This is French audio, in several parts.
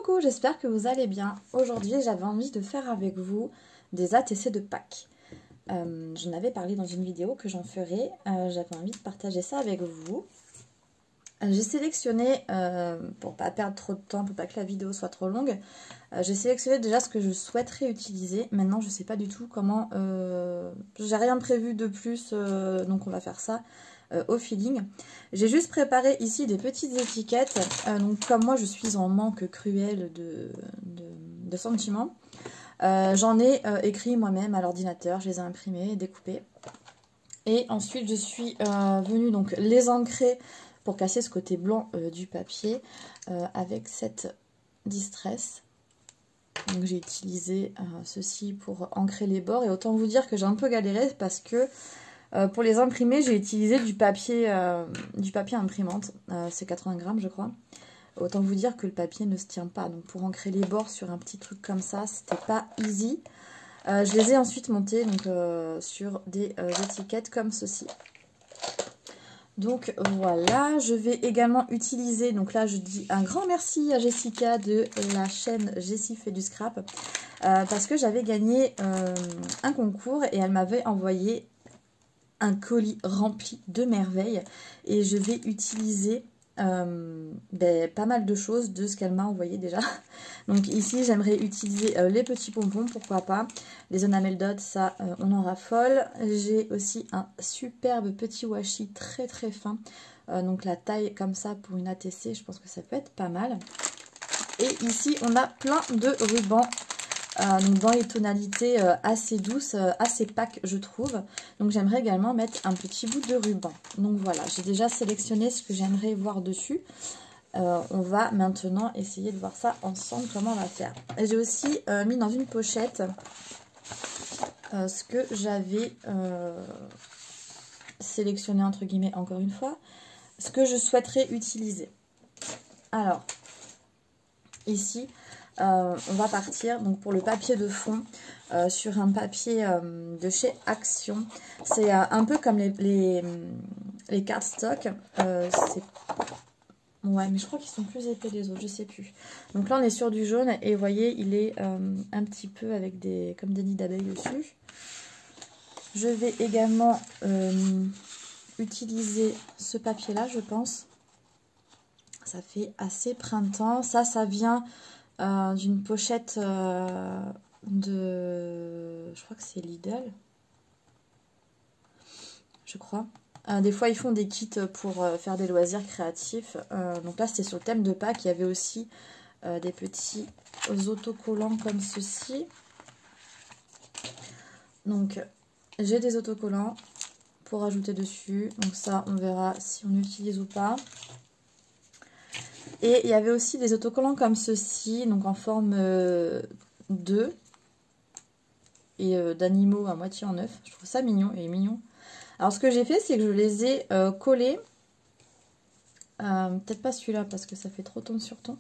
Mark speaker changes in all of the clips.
Speaker 1: Coucou, j'espère que vous allez bien. Aujourd'hui, j'avais envie de faire avec vous des ATC de Pâques. J'en avais parlé dans une vidéo que j'en ferai. J'avais envie de partager ça avec vous. J'ai sélectionné, pour pas perdre trop de temps, pour pas que la vidéo soit trop longue, j'ai sélectionné déjà ce que je souhaiterais utiliser. Maintenant, je sais pas du tout comment... j'ai rien prévu de plus, donc on va faire ça au feeling. J'ai juste préparé ici des petites étiquettes. Donc comme moi, je suis en manque cruel de sentiments, j'en ai écrit moi-même à l'ordinateur. Je les ai imprimés et découpés. Et ensuite, je suis venue donc les ancrer pour casser ce côté blanc du papier avec cette distress. Donc j'ai utilisé ceci pour ancrer les bords. Et autant vous dire que j'ai un peu galéré parce que pour les imprimer, j'ai utilisé du papier imprimante. C'est 80 grammes, je crois. Autant vous dire que le papier ne se tient pas. Donc pour ancrer les bords sur un petit truc comme ça, c'était pas easy. Je les ai ensuite montés donc, sur des étiquettes comme ceci. Donc voilà, je vais également utiliser, donc là je dis un grand merci à Jessica de la chaîne Jessie fait du scrap, parce que j'avais gagné un concours et elle m'avait envoyé un colis rempli de merveilles et je vais utiliser pas mal de choses de ce qu'elle m'a envoyé déjà. Donc ici j'aimerais utiliser les petits pompons, pourquoi pas, les enamel dots, ça on en raffole. J'ai aussi un superbe petit washi très très fin, donc la taille comme ça pour une ATC, je pense que ça peut être pas mal. Et ici on a plein de rubans. Donc dans les tonalités assez douces, assez Pâques je trouve. Donc j'aimerais également mettre un petit bout de ruban. Donc voilà, j'ai déjà sélectionné ce que j'aimerais voir dessus. On va maintenant essayer de voir ça ensemble, comment on va faire. J'ai aussi mis dans une pochette ce que j'avais sélectionné entre guillemets encore une fois, ce que je souhaiterais utiliser. Alors, ici... on va partir donc pour le papier de fond sur un papier de chez Action. C'est un peu comme les cardstock. Ouais, mais je crois qu'ils sont plus épais les autres, je sais plus. Donc là on est sur du jaune et vous voyez il est un petit peu avec comme des nids d'abeilles dessus. Je vais également utiliser ce papier là, je pense. Ça fait assez printemps. Ça vient d'une pochette je crois que c'est Lidl, je crois. Des fois ils font des kits pour faire des loisirs créatifs, donc là c'était sur le thème de Pâques. Il y avait aussi des petits autocollants comme ceci. Donc j'ai des autocollants pour ajouter dessus, donc ça on verra si on utilise ou pas. Et il y avait aussi des autocollants comme ceci, donc en forme d'œufs et d'animaux à moitié en œuf. Je trouve ça mignon et mignon. Alors ce que j'ai fait, c'est que je les ai collés. Peut-être pas celui-là parce que ça fait trop ton sur ton.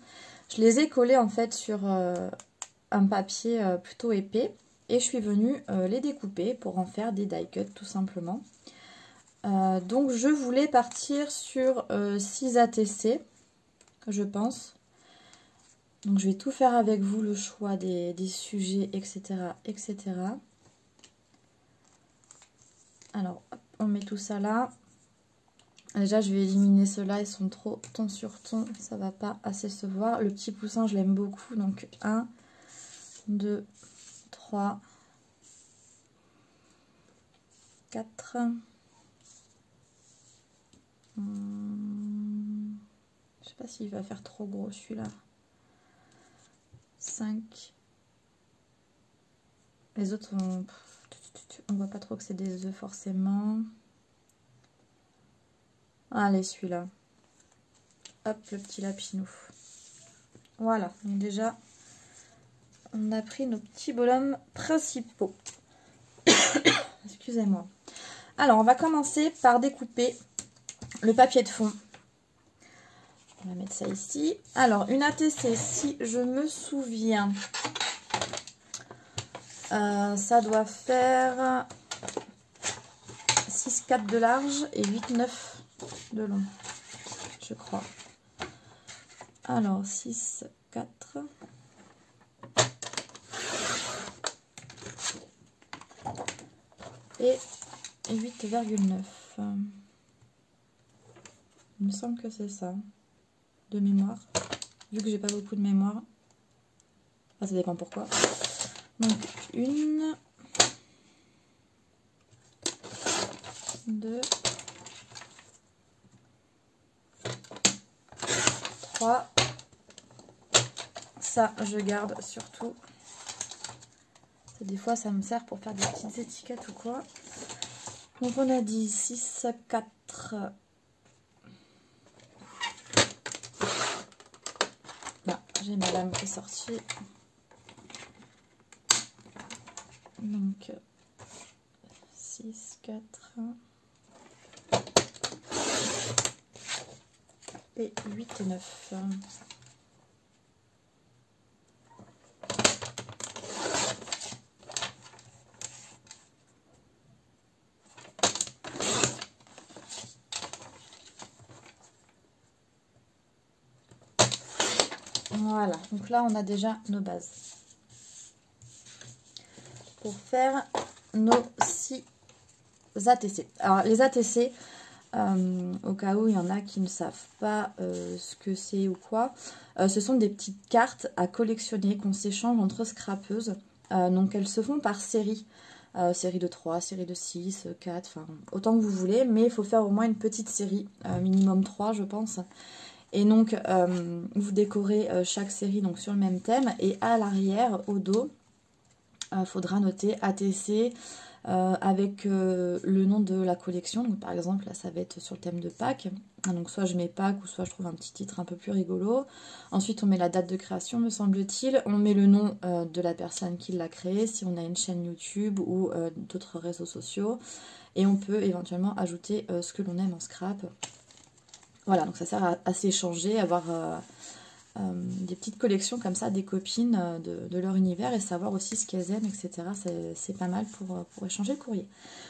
Speaker 1: Je les ai collés en fait sur un papier plutôt épais. Et je suis venue les découper pour en faire des die cuts tout simplement. Donc je voulais partir sur 6 ATC. Je pense. Donc je vais tout faire avec vous, le choix des sujets, etc. etc. Alors, hop, on met tout ça là. Déjà, je vais éliminer ceux-là, ils sont trop ton sur ton, ça va pas assez se voir. Le petit poussin, je l'aime beaucoup, donc 1, 2, 3, 4... Je sais pas s'il va faire trop gros celui-là. 5. Les autres, on voit pas trop que c'est des œufs forcément. Allez, celui-là. Hop, le petit lapinou. Voilà, donc déjà, on a pris nos petits bonhommes principaux. Excusez-moi. Alors, on va commencer par découper le papier de fond. On va mettre ça ici. Alors, une ATC, si je me souviens, ça doit faire 6,4 de large et 8,9 de long, je crois. Alors, 6, 4. Et 8,9. Il me semble que c'est ça, de mémoire. Vu que j'ai pas beaucoup de mémoire. Ah, ça dépend pourquoi. Donc, 1, 2, 3. Ça, je garde surtout. Des fois, ça me sert pour faire des petites étiquettes ou quoi. Donc, on a dit 6, 4. Là, j'ai ma lame qui est sortie. Donc, 6, 4. Et 8, 9. Voilà, donc là on a déjà nos bases pour faire nos 6 ATC. Alors les ATC, au cas où il y en a qui ne savent pas ce que c'est ou quoi, ce sont des petites cartes à collectionner qu'on s'échange entre scrapeuses. Donc elles se font par série, série de 3, série de 6, 4, enfin autant que vous voulez, mais il faut faire au moins une petite série, minimum 3 je pense. Et donc, vous décorez chaque série donc, sur le même thème. Et à l'arrière, au dos, il faudra noter ATC avec le nom de la collection. Donc, par exemple, là, ça va être sur le thème de Pâques. Donc, soit je mets Pâques ou soit je trouve un petit titre un peu plus rigolo. Ensuite, on met la date de création, me semble-t-il. On met le nom de la personne qui l'a créé, si on a une chaîne YouTube ou d'autres réseaux sociaux. Et on peut éventuellement ajouter ce que l'on aime en scrap. Voilà, donc ça sert à s'échanger, avoir des petites collections comme ça, des copines de leur univers et savoir aussi ce qu'elles aiment, etc. C'est pas mal pour échanger le courrier.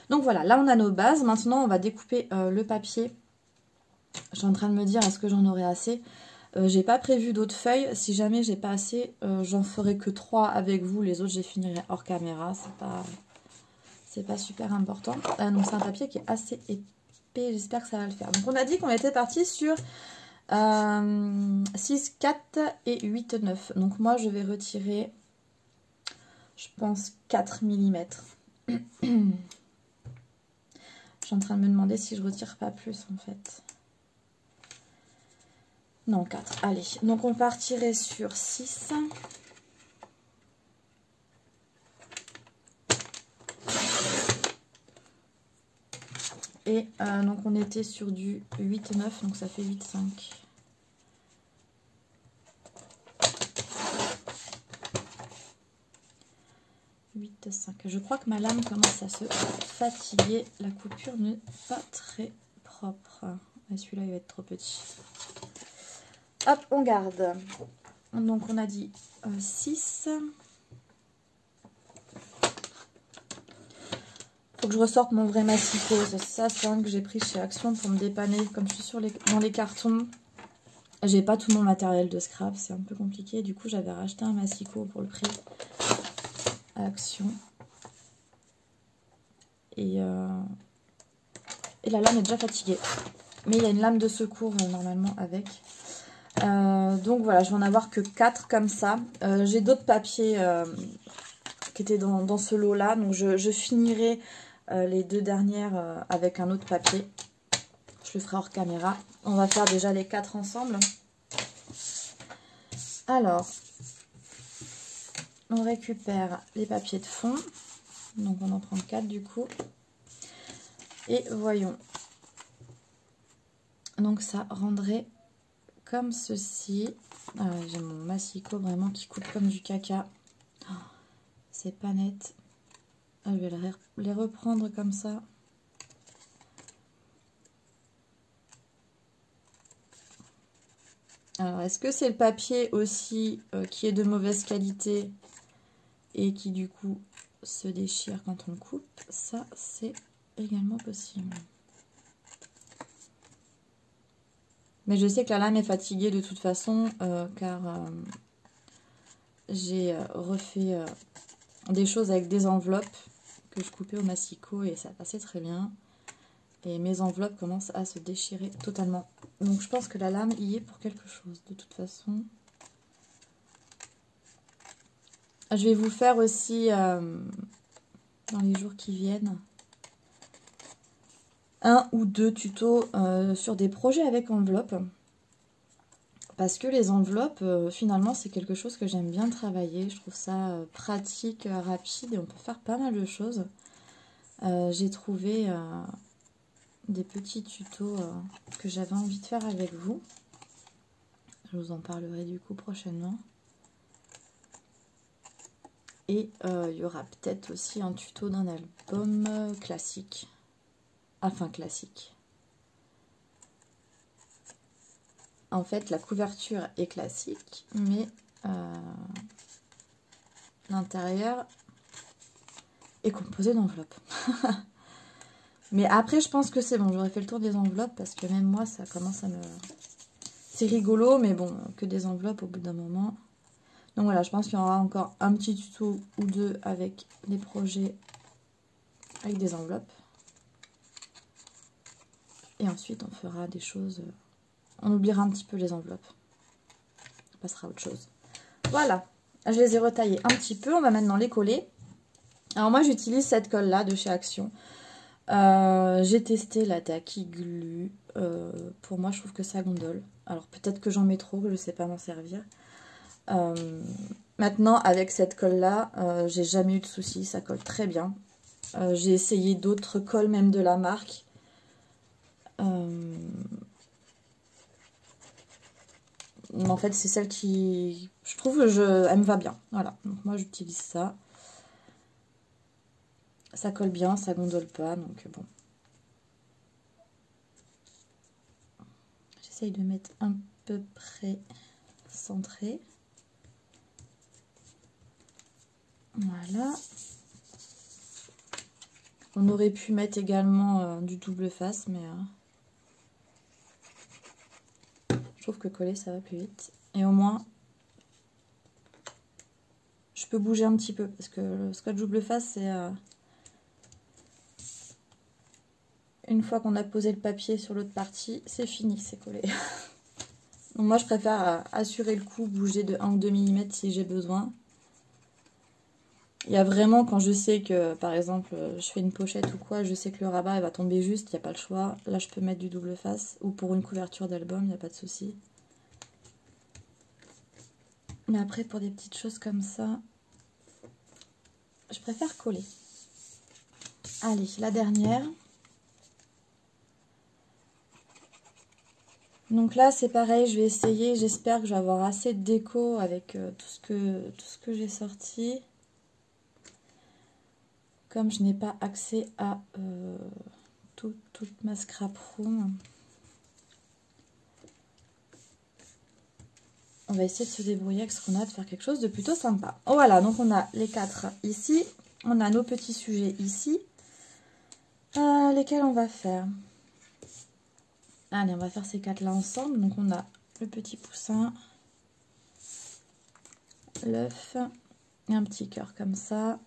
Speaker 1: Donc voilà, là on a nos bases. Maintenant on va découper le papier. Je suis en train de me dire, est-ce que j'en aurai assez? J'ai pas prévu d'autres feuilles. Si jamais j'ai pas assez, j'en ferai que 3 avec vous. Les autres, j'ai finirai hors caméra. C'est pas super important. Donc c'est un papier qui est assez épais. J'espère que ça va le faire. Donc on a dit qu'on était parti sur 6, 4 et 8, 9. Donc moi je vais retirer, je pense, 4 mm. Je suis en train de me demander si je retire pas plus en fait. Non, 4. Allez, donc on partirait sur 6. Et donc on était sur du 8-9, donc ça fait 8-5. Je crois que ma lame commence à se fatiguer. La coupure n'est pas très propre. Celui-là, il va être trop petit. Hop, on garde. Donc on a dit 6. Faut que je ressorte mon vrai massicot. Ça, c'est un que j'ai pris chez Action pour me dépanner. Comme je suis dans les cartons, j'ai pas tout mon matériel de scrap. C'est un peu compliqué. Du coup, j'avais racheté un massicot pour le prix à Action. Et la lame est déjà fatiguée. Mais il y a une lame de secours normalement avec. Donc voilà, je vais en avoir que 4 comme ça. J'ai d'autres papiers qui étaient dans ce lot-là. Donc je finirai les 2 dernières avec un autre papier. Je le ferai hors caméra. On va faire déjà les 4 ensemble. Alors, on récupère les papiers de fond. Donc on en prend 4 du coup. Et voyons. Donc ça rendrait comme ceci. J'ai mon massicot vraiment qui coupe comme du caca. Oh, c'est pas net. Je vais les reprendre comme ça. Alors, est-ce que c'est le papier aussi qui est de mauvaise qualité et qui du coup se déchire quand on le coupe? Ça, c'est également possible. Mais je sais que la lame est fatiguée de toute façon, car j'ai refait des choses avec des enveloppes que je coupais au massicot et ça passait très bien. Et mes enveloppes commencent à se déchirer totalement. Donc je pense que la lame y est pour quelque chose de toute façon. Je vais vous faire aussi dans les jours qui viennent un ou deux tutos sur des projets avec enveloppes. Parce que les enveloppes, finalement, c'est quelque chose que j'aime bien travailler. Je trouve ça pratique, rapide et on peut faire pas mal de choses. J'ai trouvé des petits tutos que j'avais envie de faire avec vous. Je vous en parlerai du coup prochainement. Et il y aura peut-être aussi un tuto d'un album classique. Enfin classique. En fait, la couverture est classique, mais l'intérieur est composé d'enveloppes. Mais après, je pense que c'est bon. J'aurais fait le tour des enveloppes parce que même moi, ça commence à me... C'est rigolo, mais bon, que des enveloppes au bout d'un moment. Donc voilà, je pense qu'il y aura encore un petit tuto ou deux avec des projets avec des enveloppes. Et ensuite, on fera des choses... On oubliera un petit peu les enveloppes. On passera à autre chose. Voilà, je les ai retaillées un petit peu. On va maintenant les coller. Alors moi, j'utilise cette colle-là de chez Action. J'ai testé la Tacky Glue. Pour moi, je trouve que ça gondole. Alors peut-être que j'en mets trop, que je ne sais pas m'en servir. Maintenant, avec cette colle-là, j'ai jamais eu de soucis. Ça colle très bien. J'ai essayé d'autres colles, même de la marque. En fait, c'est celle qui... Je trouve elle me va bien. Voilà. Donc moi, j'utilise ça. Ça colle bien, ça gondole pas. Donc bon. J'essaye de mettre à peu près centré. Voilà. On aurait pu mettre également du double face, mais je trouve que coller ça va plus vite. Et au moins, je peux bouger un petit peu parce que le scotch double face, c'est une fois qu'on a posé le papier sur l'autre partie, c'est fini, c'est collé. Donc moi, je préfère assurer le coup, bouger de 1 ou 2 mm si j'ai besoin. Il y a vraiment, quand je sais que, par exemple, je fais une pochette ou quoi, je sais que le rabat il va tomber juste, il n'y a pas le choix. Là, je peux mettre du double face. Ou pour une couverture d'album, il n'y a pas de souci. Mais après, pour des petites choses comme ça, je préfère coller. Allez, la dernière. Donc là, c'est pareil, je vais essayer. J'espère que je vais avoir assez de déco avec tout ce que j'ai sorti. Comme je n'ai pas accès à toute ma scrap room, on va essayer de se débrouiller avec ce qu'on a, de faire quelque chose de plutôt sympa. Oh, voilà, donc on a les 4 ici. On a nos petits sujets ici. Lesquels on va faire? Allez, on va faire ces 4 là ensemble. Donc on a le petit poussin, l'œuf et un petit cœur comme ça.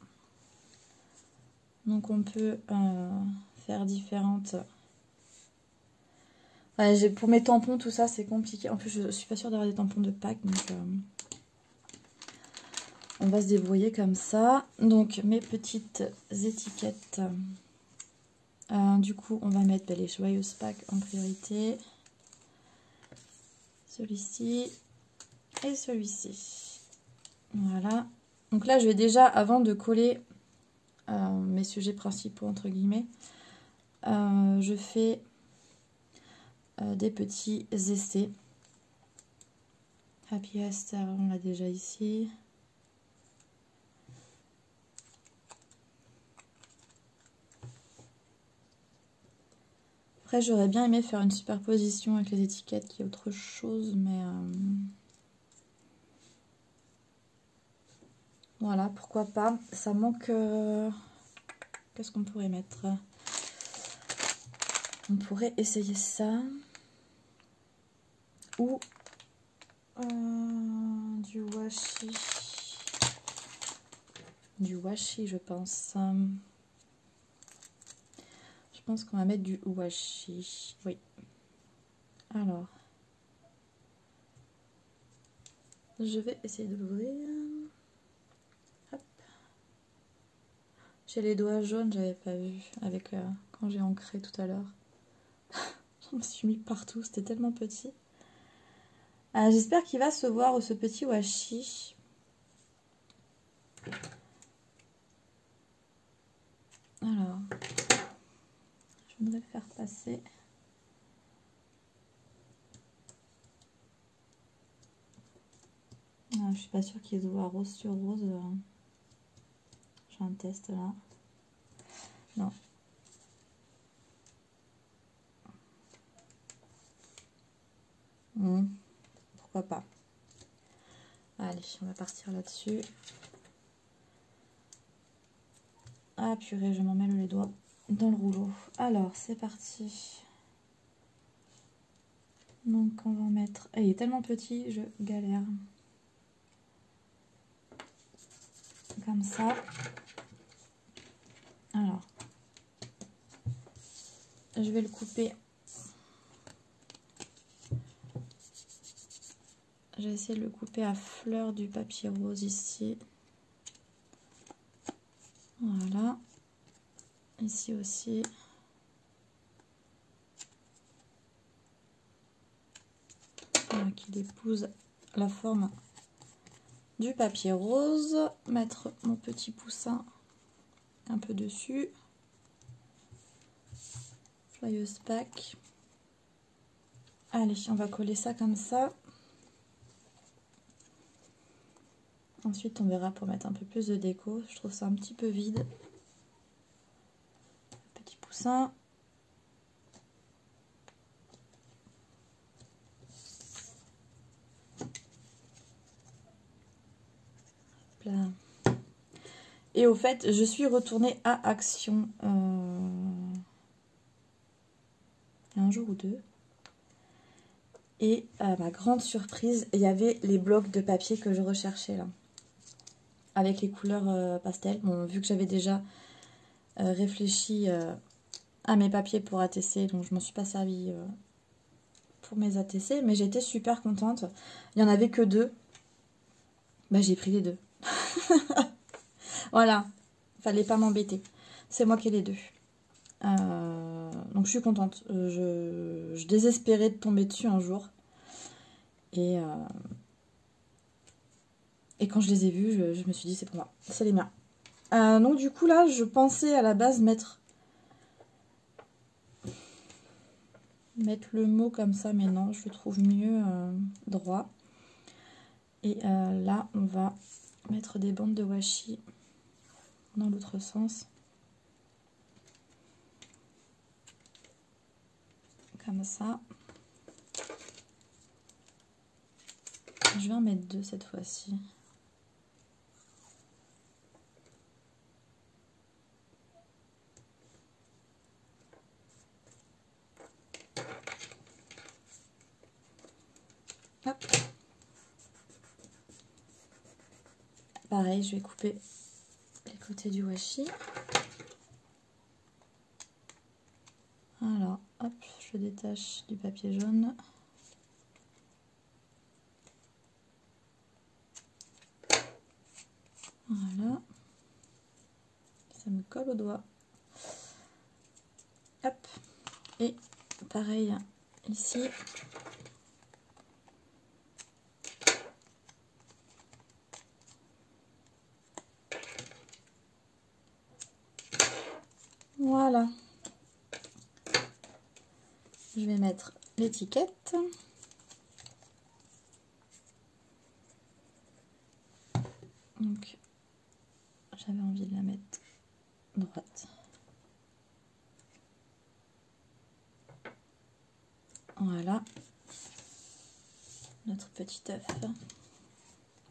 Speaker 1: Donc on peut faire différentes... Ouais, pour mes tampons, tout ça, c'est compliqué. En plus, je suis pas sûre d'avoir des tampons de Pâques. Donc on va se débrouiller comme ça. Donc mes petites étiquettes. Du coup, on va mettre les joyeuses Pâques en priorité. Celui-ci et celui-ci. Voilà. Donc là, je vais déjà, avant de coller mes sujets principaux, entre guillemets, je fais des petits essais. Happy Easter, on l'a déjà ici. Après, j'aurais bien aimé faire une superposition avec les étiquettes qui est autre chose, mais voilà, pourquoi pas. Ça manque... Qu'est-ce qu'on pourrait mettre? On pourrait essayer ça. Ou du washi. du washi, je pense. Je pense qu'on va mettre du washi. Oui. Alors, je vais essayer de l'ouvrir. Hop. J'ai les doigts jaunes, j'avais pas vu avec quand j'ai ancré tout à l'heure. Je me suis mis partout, c'était tellement petit. J'espère qu'il va se voir ce petit washi. Alors, je voudrais le faire passer. Je suis pas sûre qu'il se voit rose sur rose. J'ai un test là. Non. Pourquoi pas. Allez, on va partir là-dessus. Ah purée, je m'en mêle les doigts dans le rouleau. Alors, c'est parti. Donc, on va en mettre... il est tellement petit, je galère. Comme ça. Alors, je vais le couper. J'ai essayé de le couper à fleur du papier rose ici. Voilà. Ici aussi. Voilà, qu'il épouse la forme du papier rose. Mettre mon petit poussin un peu dessus. Joyeuse Pâques. Allez, on va coller ça comme ça. Ensuite, on verra pour mettre un peu plus de déco. Je trouve ça un petit peu vide. Petit poussin. Hop là. Et au fait, je suis retournée à Action il y a un jour ou deux. Et à ma grande surprise, il y avait les blocs de papier que je recherchais là. Avec les couleurs pastel. Bon, vu que j'avais déjà réfléchi à mes papiers pour ATC, donc je m'en suis pas servi pour mes ATC, mais j'étais super contente. Il n'y en avait que 2. Bah, j'ai pris les 2. Voilà, fallait pas m'embêter. C'est moi qui ai les 2. Donc je suis contente. Je désespérais de tomber dessus un jour. Et quand je les ai vus, je me suis dit c'est pour moi, c'est les miens. Donc du coup là, je pensais à la base mettre le mot comme ça, mais non, je le trouve mieux droit. Et là, on va mettre des bandes de washi dans l'autre sens. Comme ça. Je vais en mettre 2 cette fois-ci. Hop. Pareil, je vais couper les côtés du washi. Alors, hop, je détache du papier jaune. Voilà. Ça me colle au doigt. Hop. Et pareil ici. Voilà. Je vais mettre l'étiquette. Donc, j'avais envie de la mettre droite. Voilà. Notre petit œuf.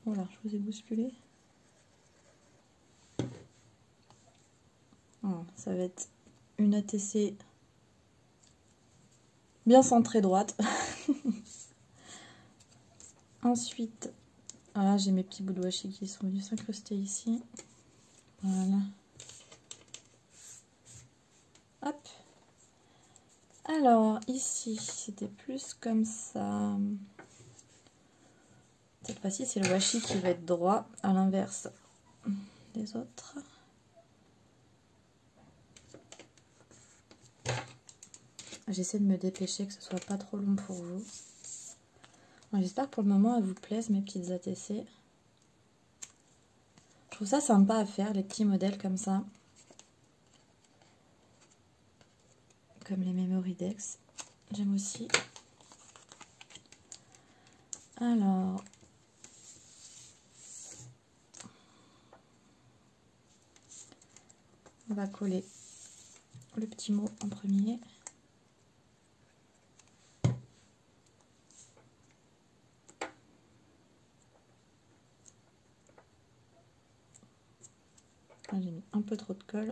Speaker 1: Voilà, je vous ai bousculé. Voilà, ça va être une ATC bien centrée droite. Ensuite, voilà, j'ai mes petits bouts de washi qui sont venus s'incruster ici. Voilà. Hop. Alors, ici, c'était plus comme ça. Cette fois-ci, c'est le washi qui va être droit, à l'inverse des autres. J'essaie de me dépêcher, que ce soit pas trop long pour vous. J'espère que pour le moment, elles vous plaisent, mes petites ATC. Je trouve ça sympa à faire, les petits modèles comme ça. Comme les Memory Dex. J'aime aussi. Alors... on va coller le petit mot en premier. J'ai mis un peu trop de colle.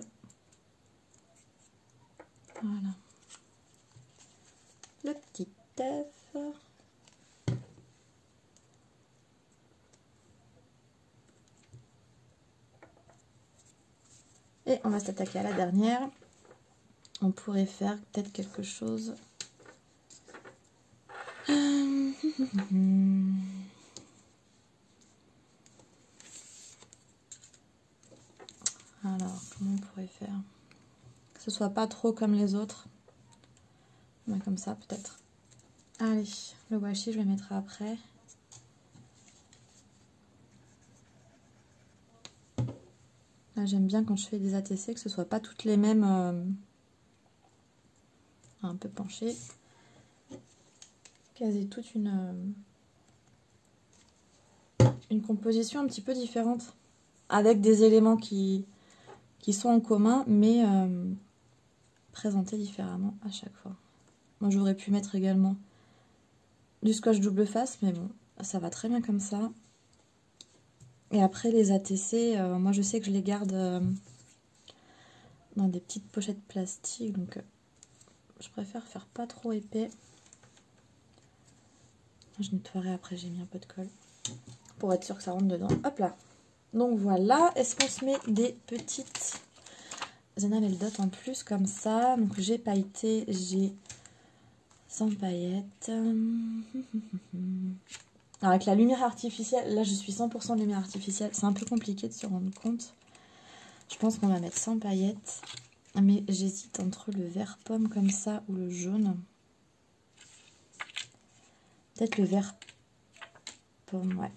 Speaker 1: Voilà. Le petit œuf. Et on va s'attaquer à la dernière. On pourrait faire peut-être quelque chose. Alors, comment on pourrait faire? Que ce soit pas trop comme les autres. Ouais, comme ça, peut-être. Allez, le washi, je le mettrai après. Là, j'aime bien quand je fais des ATC, que ce soit pas toutes les mêmes... un peu penchées. Qu'elles aient toute une composition un petit peu différente. Avec des éléments qui sont en commun, mais présentés différemment à chaque fois. Moi, j'aurais pu mettre également du scotch double face, mais bon, ça va très bien comme ça. Et après, les ATC, moi, je sais que je les garde dans des petites pochettes plastiques, donc je préfère faire pas trop épais. Je nettoierai après, j'ai mis un peu de colle, pour être sûr que ça rentre dedans. Hop là. Donc voilà, est-ce qu'on se met des petites enamel dot en plus comme ça? Donc j'ai pailleté, j'ai sans paillettes. Alors avec la lumière artificielle, là je suis 100% lumière artificielle, c'est un peu compliqué de se rendre compte. Je pense qu'on va mettre sans paillettes, mais j'hésite entre le vert pomme comme ça ou le jaune. Peut-être le vert pomme, ouais.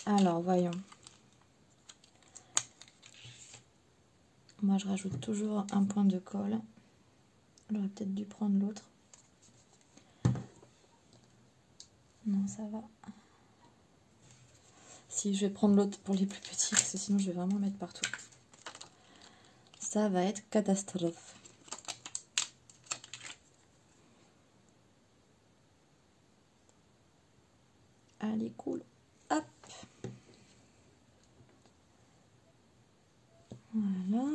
Speaker 1: Alors voyons. Moi je rajoute toujours un point de colle. J'aurais peut-être dû prendre l'autre. Non, ça va. Si, je vais prendre l'autre pour les plus petits, parce que sinon je vais vraiment mettre partout. Ça va être catastrophe. Allez, cool. Hop. Voilà.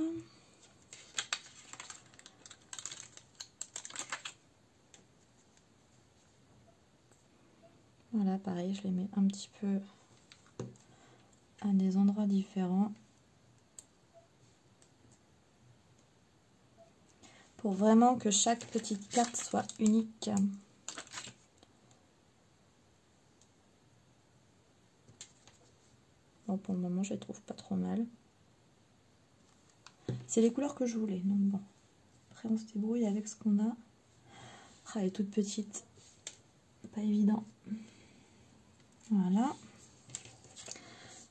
Speaker 1: Voilà, pareil, je les mets un petit peu à des endroits différents. Pour vraiment que chaque petite carte soit unique. Bon, pour le moment, je les trouve pas trop mal. C'est les couleurs que je voulais, donc bon. Après, on se débrouille avec ce qu'on a. Ah, elle est toute petite. Pas évident. Voilà.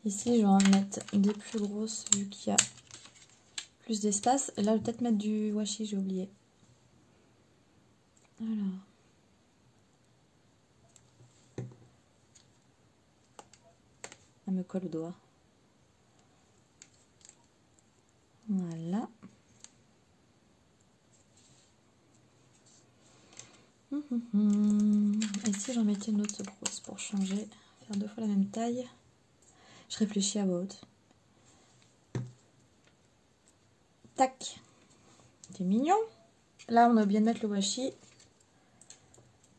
Speaker 1: Ici, je vais en mettre des plus grosses vu qu'il y a plus d'espace. Là, je vais peut-être mettre du washi, j'ai oublié. Alors. Elle me colle au doigt. Voilà. Et si j'en mettais une autre grosse pour changer, faire 2 fois la même taille? Je réfléchis à voix haute. Tac. C'est mignon. Là, on a oublié de mettre le washi.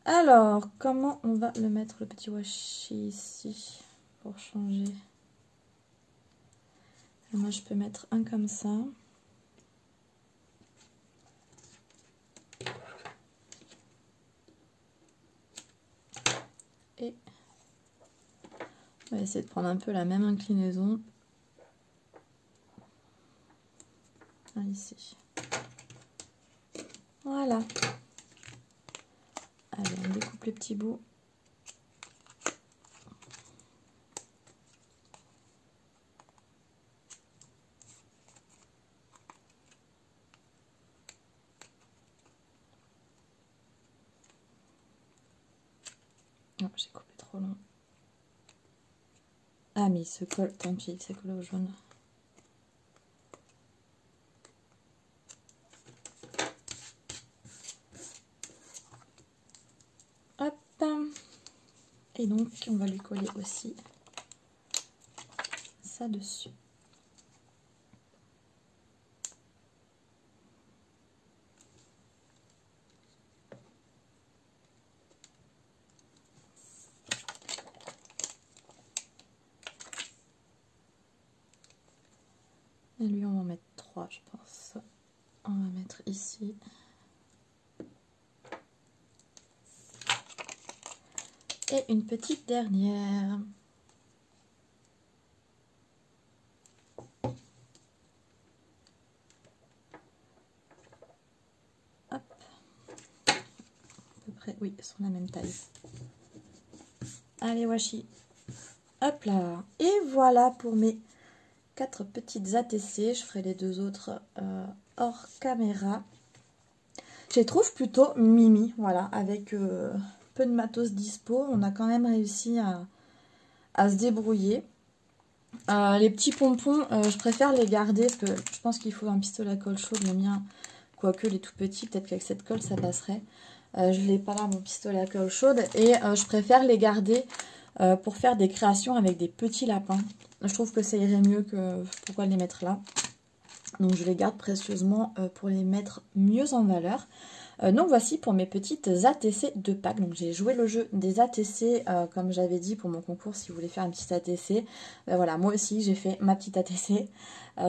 Speaker 1: Alors, comment on va le mettre, le petit washi, ici, pour changer? Et moi je peux mettre un comme ça. Et on va essayer de prendre un peu la même inclinaison. Ici. Voilà. Allez, on découpe les petits bouts. Oh, j'ai coupé trop long. Ah, mais il se colle, tant pis, il s'est collé au jaune. Hop. Et donc, on va lui coller aussi ça dessus. Et lui, on va en mettre 3, je pense. On va mettre ici. Et une petite dernière. Hop. À peu près, oui, elles sont la même taille. Allez, washi. Hop là. Et voilà pour mes 4 petites ATC. Je ferai les 2 autres hors caméra. Je les trouve plutôt mimi, voilà, avec peu de matos dispo. On a quand même réussi à se débrouiller. Les petits pompons, je préfère les garder parce que je pense qu'il faut un pistolet à colle chaude. Le mien, quoique les tout petits, peut-être qu'avec cette colle ça passerait. Je l'ai pas là, mon pistolet à colle chaude. Et je préfère les garder pour faire des créations avec des petits lapins. Je trouve que ça irait mieux que pourquoi les mettre là. Donc je les garde précieusement pour les mettre mieux en valeur. Donc voici pour mes petites ATC de Pâques. Donc j'ai joué le jeu des ATC comme j'avais dit pour mon concours si vous voulez faire un petit ATC. Voilà, moi aussi j'ai fait ma petite ATC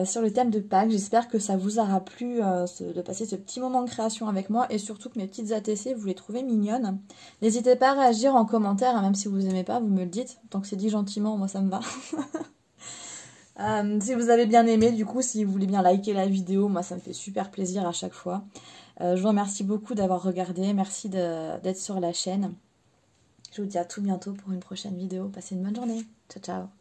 Speaker 1: sur le thème de Pâques. J'espère que ça vous aura plu de passer ce petit moment de création avec moi et surtout que mes petites ATC vous les trouvez mignonnes. N'hésitez pas à réagir en commentaire, hein, même si vous n'aimez pas, vous me le dites. Tant que c'est dit gentiment, moi ça me va. Si vous avez bien aimé, du coup, si vous voulez bien liker la vidéo, moi ça me fait super plaisir à chaque fois. Je vous remercie beaucoup d'avoir regardé, merci d'être sur la chaîne. Je vous dis à tout bientôt pour une prochaine vidéo. Passez une bonne journée. Ciao, ciao.